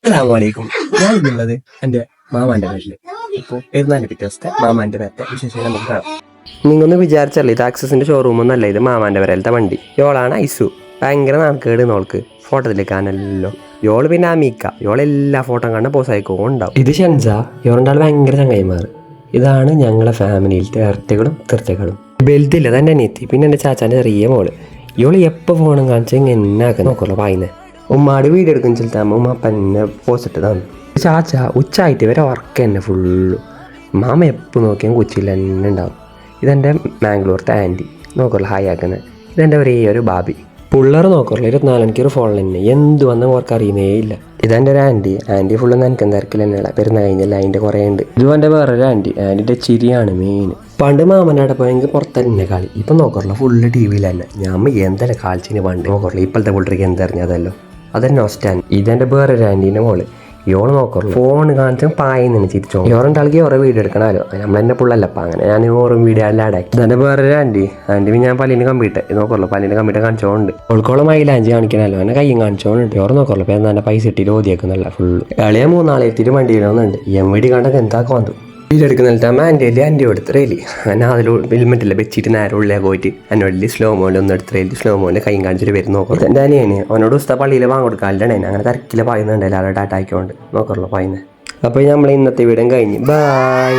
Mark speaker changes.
Speaker 1: അസ്സലാമലൈക്കും. ഞാൻ ഇന്നുള്ളത് എൻ്റെ മാമാന്റെ പേരിൽ. ഇപ്പോൾ പെരുന്നാളിന്റെ പിറ്റേ ദിവസത്തെ മാമാന്റെ പേരത്തെ വിശേഷം നമുക്ക് കാണാം. നിങ്ങൊന്ന് വിചാരിച്ചല്ലേ, ഇത് ആക്സസിന്റെ ഷോറൂം ഒന്നല്ല, ഇത് മാമാന്റെ പേരലത്തെ വണ്ടി. യോളാണ് ഐസു. ഭയങ്കര നാണക്കേട് നോൾക്ക് ഫോട്ടോത്തിലേക്കാണല്ലോ. യോള് പിന്നെ അമീക്ക. യോളെല്ലാ ഫോട്ടോ കാണുന്ന പോസായിക്കോ ഉണ്ടാവും. ഇത് ഷെൻസ. യോറുണ്ടാൾ ഭയങ്കര ചങ്ങായിമാർ. ഇതാണ് ഞങ്ങളെ ഫാമിലിയിലത്തെ ഇരട്ടകളും തീർച്ചകളും. ബെൽറ്റില്ല തന്നെ അനിയത്തി. പിന്നെ എൻ്റെ ചാച്ചാൻ്റെ ചെറിയ മോള്. ഇവള് എപ്പോൾ ഫോണും കാണിച്ചാൽ ഇങ്ങനെ ആക്കാൻ നോക്കുള്ളൂ പായിനെ. ഉമ്മാട് വീഡിയോ എടുക്കുന്ന ചെലുത്താകുമ്പോൾ ഉമ്മ പിന്നെ പോസ്റ്റ് തന്നു. ചാച്ച ഉച്ചായിട്ട് വരെ വർക്ക് തന്നെ ഫുള്ളു. മാമ എപ്പോൾ നോക്കിയാൽ കൊച്ചിയിൽ തന്നെ ഉണ്ടാവും. ഇതെൻ്റെ മാംഗ്ലൂർത്തെ ആൻറ്റി നോക്കുള്ളൂ ഹായ് ആക്കുന്നത്. ഇതെൻ്റെ ഒരേ ഒരു ബാബി പിള്ളേർ നോക്കുള്ളൂ. 24 മണിക്കൂർ ഫോണിൽ തന്നെ എന്ത് വന്നാൽ അവർക്ക് അറിയുന്നേ ഇല്ല. ഇതെൻ്റെ ഒരു ആൻറ്റി ഫുള്ള് നനക്കാൻ തിരക്കിൽ തന്നെയുള്ള പെരുന്നാൾ കഴിഞ്ഞല്ല. അതിൻ്റെ കുറേ ഉണ്ട്. ഇതും എൻ്റെ വേറൊരു ആൻറ്റിൻ്റെ ചിരിയാണ് മെയിൻ. പണ്ട് മാമനാടെ പോയെങ്കിൽ പുറത്തന്നെ കളി. ഇപ്പം നോക്കുള്ളൂ ഫുള്ള് ടി വിയിൽ തന്നെ. ഞാൻ എന്തെല്ലാം കളിച്ചിന് പണ്ട് നോക്കുള്ളൂ. ഇപ്പോഴത്തെ പിള്ളേർക്ക് എന്തറിഞ്ഞതല്ലോ. അതെന്നെ നോസ്റ്റാൻ. ഇതെൻ്റെ വേറൊരു ആൻറ്റീൻ്റെ മോള്. യോള് നോക്കുള്ളൂ ഫോൺ കാണിച്ചാൽ പായെന്ന് ചിരിച്ചോ. യോറുണ്ടാൾക്ക് ഓരോ വീഡിയോ എടുക്കണമല്ലോ. നമ്മളെന്നെ പുള്ളല്ലപ്പം അങ്ങനെ ഞാൻ ഓരോ വീഡിയോ എല്ലാം ആഡാക്കി. ഇതെൻ്റെ വേറൊരു ആൻറ്റി ഞാൻ പല്ലിന് കമ്പ്യൂട്ടർ നോക്കുള്ളൂ. പല്ലിന് കമ്പ്യൂട്ടർ കാണിച്ചോണ്ട് ഓൾക്കോളം മൈലാഞ്ചി കാണിക്കണമല്ലോ. എന്നെ കയ്യും കാണിച്ചോണ്ട് യോറ് നോക്കുള്ളൂ. ഇപ്പം എന്താ പൈസ ഇട്ടിട്ട് ഓതിയേക്കുന്നല്ല ഫുള്ള്. ഇളയ 3 എത്തിയിട്ട് വണ്ടി ഇടുന്നുണ്ട്. എം കണ്ടൊക്കെ എന്താക്കും വന്നു വീഡിയോ എടുക്കുന്നില്ല. ആൻറ്റി എടുത്ത് റേലി ഞാൻ അതിൽ ഹെൽമെറ്റില്ല വെച്ചിട്ട് നേരെ ഉള്ളിലേക്ക് പോയിട്ട് എന്നോട് സ്ലോ മോയിൽ ഒന്ന് എടുത്ത് റേലി സ്ലോ മോയിൽ കൈയും കാണിച്ചിട്ട് വരും നോക്കും. എൻ്റെ അനിയന് അവനോട് ഉസ്താ പള്ളിയിൽ വാങ്ങിക്കൊടുക്കാറുണ്ട്. അങ്ങനെ തിരക്കിൽ പായുന്നുണ്ടല്ലോ. അവിടെ ടാറ്റാക്കിക്കൊണ്ട് നോക്കുള്ളൂ പായുന്നത്. അപ്പോൾ നമ്മൾ ഇന്നത്തെ വീഡിയോ കഴിഞ്ഞ്. ബൈ.